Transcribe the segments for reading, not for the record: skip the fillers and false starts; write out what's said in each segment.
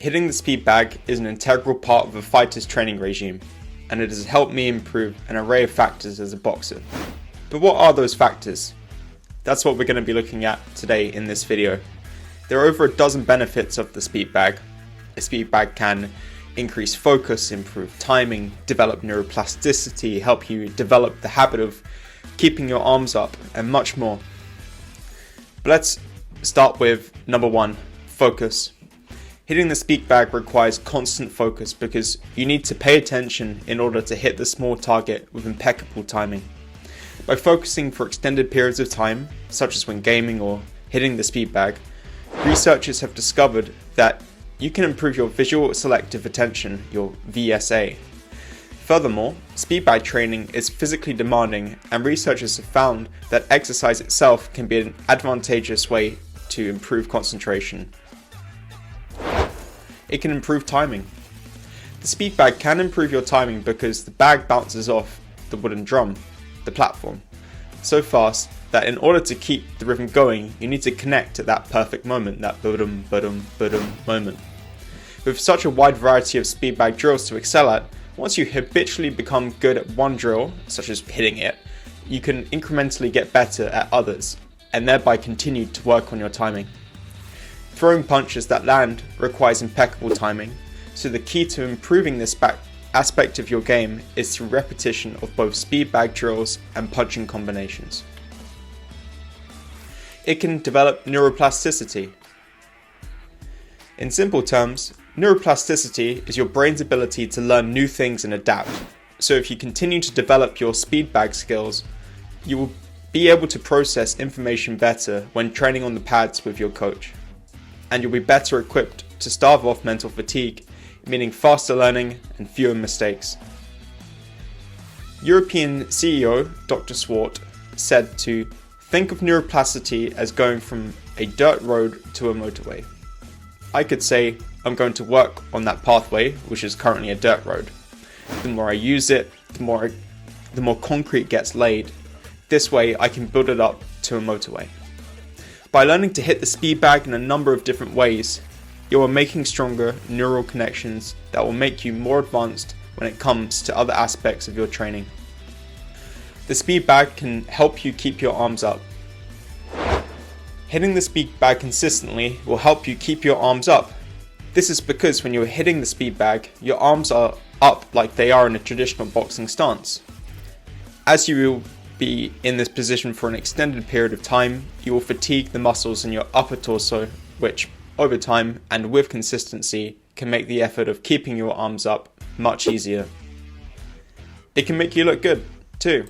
Hitting the speed bag is an integral part of a fighter's training regime, and it has helped me improve an array of factors as a boxer. But what are those factors? That's what we're going to be looking at today in this video. There are over a dozen benefits of the speed bag. A speed bag can increase focus, improve timing, develop neuroplasticity, help you develop the habit of keeping your arms up, and much more. But let's start with number one, focus. Hitting the speed bag requires constant focus because you need to pay attention in order to hit the small target with impeccable timing. By focusing for extended periods of time, such as when gaming or hitting the speed bag, researchers have discovered that you can improve your visual selective attention, your VSA. Furthermore, speed bag training is physically demanding, and researchers have found that exercise itself can be an advantageous way to improve concentration. It can improve timing. The speed bag can improve your timing because the bag bounces off the wooden drum, the platform, so fast that in order to keep the rhythm going, you need to connect at that perfect moment, that ba-dum, ba-dum, ba-dum moment. With such a wide variety of speed bag drills to excel at, once you habitually become good at one drill, such as hitting it, you can incrementally get better at others, and thereby continue to work on your timing. Throwing punches that land requires impeccable timing, so the key to improving this aspect of your game is through repetition of both speed bag drills and punching combinations. It can develop neuroplasticity. In simple terms, neuroplasticity is your brain's ability to learn new things and adapt. So if you continue to develop your speed bag skills, you will be able to process information better when training on the pads with your coach. And you'll be better equipped to stave off mental fatigue, meaning faster learning and fewer mistakes. European CEO Dr. Swart said to think of neuroplasticity as going from a dirt road to a motorway. I could say I'm going to work on that pathway, which is currently a dirt road. The more I use it, the more concrete gets laid. This way I can build it up to a motorway. By learning to hit the speed bag in a number of different ways, you are making stronger neural connections that will make you more advanced when it comes to other aspects of your training. The speed bag can help you keep your arms up. Hitting the speed bag consistently will help you keep your arms up. This is because when you're hitting the speed bag, your arms are up like they are in a traditional boxing stance. As you will be in this position for an extended period of time, you will fatigue the muscles in your upper torso, which over time and with consistency can make the effort of keeping your arms up much easier. It can make you look good too.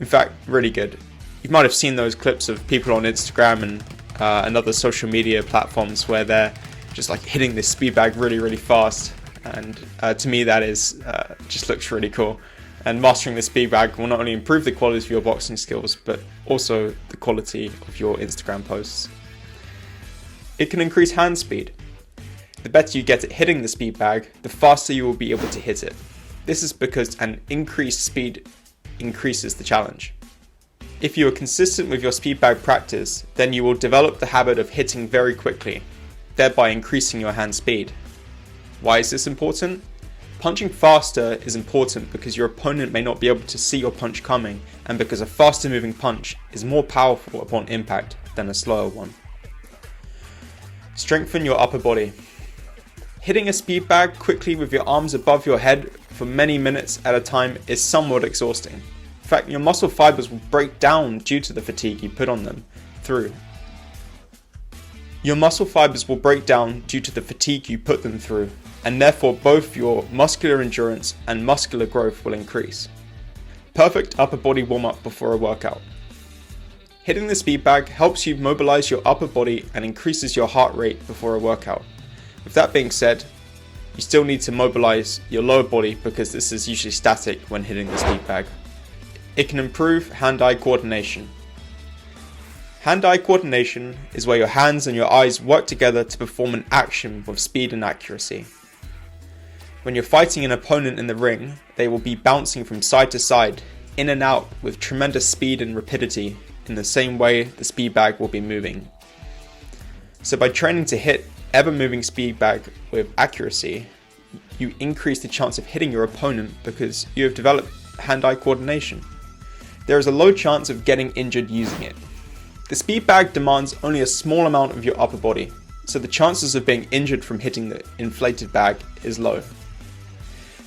In fact, really good. You might have seen those clips of people on Instagram and other social media platforms where they're just like hitting this speed bag really, really fast. And to me, that is just looks really cool. And mastering the speed bag will not only improve the quality of your boxing skills, but also the quality of your Instagram posts. It can increase hand speed. The better you get at hitting the speed bag, the faster you will be able to hit it. This is because an increased speed increases the challenge. If you are consistent with your speed bag practice, then you will develop the habit of hitting very quickly, thereby increasing your hand speed. Why is this important? Punching faster is important because your opponent may not be able to see your punch coming, and because a faster moving punch is more powerful upon impact than a slower one. Strengthen your upper body. Hitting a speed bag quickly with your arms above your head for many minutes at a time is somewhat exhausting. In fact, your muscle fibers will break down due to the fatigue you put on them through. Your muscle fibers will break down due to the fatigue you put them through, and therefore both your muscular endurance and muscular growth will increase. Perfect upper body warm-up before a workout. Hitting the speed bag helps you mobilize your upper body and increases your heart rate before a workout. With that being said, you still need to mobilize your lower body because this is usually static when hitting the speed bag. It can improve hand-eye coordination. Hand-eye coordination is where your hands and your eyes work together to perform an action with speed and accuracy. When you're fighting an opponent in the ring, they will be bouncing from side to side, in and out with tremendous speed and rapidity, in the same way the speed bag will be moving. So by training to hit ever moving speed bag with accuracy, you increase the chance of hitting your opponent because you have developed hand-eye coordination. There is a low chance of getting injured using it. The speed bag demands only a small amount of your upper body, so the chances of being injured from hitting the inflated bag is low.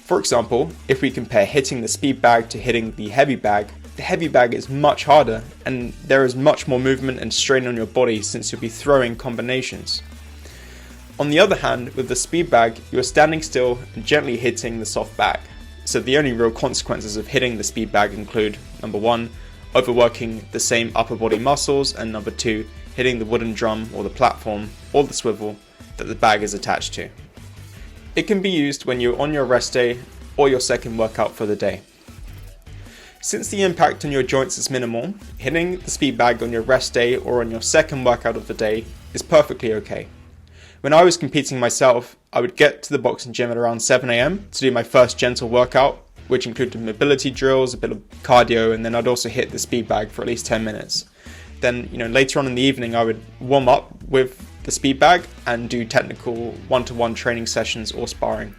For example, if we compare hitting the speed bag to hitting the heavy bag is much harder and there is much more movement and strain on your body since you'll be throwing combinations. On the other hand, with the speed bag, you are standing still and gently hitting the soft bag. So the only real consequences of hitting the speed bag include, number 1, overworking the same upper body muscles, and number 2, hitting the wooden drum or the platform or the swivel that the bag is attached to. It can be used when you're on your rest day or your second workout for the day. Since the impact on your joints is minimal, hitting the speed bag on your rest day or on your second workout of the day is perfectly okay. When I was competing myself, I would get to the boxing gym at around 7 AM to do my first gentle workout, which included mobility drills, a bit of cardio, and then I'd also hit the speed bag for at least 10 minutes. Then, later on in the evening, I would warm up with the speed bag and do technical one-to-one training sessions or sparring.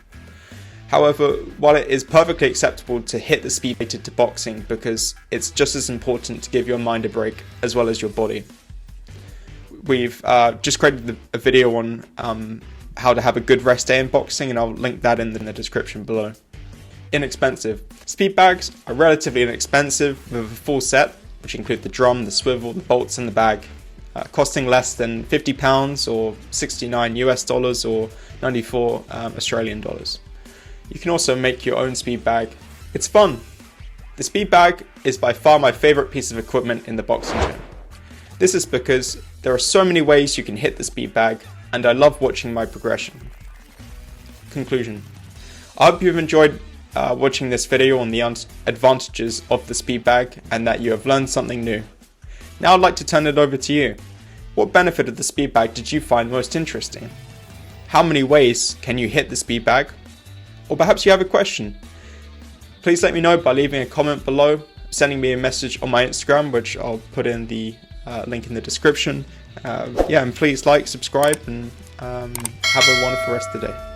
However, while it is perfectly acceptable to hit the speed related to boxing because it's just as important to give your mind a break as well as your body. We've just created a video on how to have a good rest day in boxing, and I'll link that in the description below. Inexpensive. Speed bags are relatively inexpensive with a full set, which include the drum, the swivel, the bolts and the bag, costing less than £50 or $69 US or 94 Australian dollars. You can also make your own speed bag. It's fun. The speed bag is by far my favorite piece of equipment in the boxing gym. This is because there are so many ways you can hit the speed bag, and I love watching my progression. Conclusion. I hope you've enjoyed watching this video on the advantages of the speed bag and that you have learned something new. Now I'd like to turn it over to you. What benefit of the speed bag did you find most interesting? How many ways can you hit the speed bag? Or perhaps you have a question. Please let me know by leaving a comment below, sending me a message on my Instagram, which I'll put in the link in the description. And please like, subscribe, and have a wonderful rest of the day.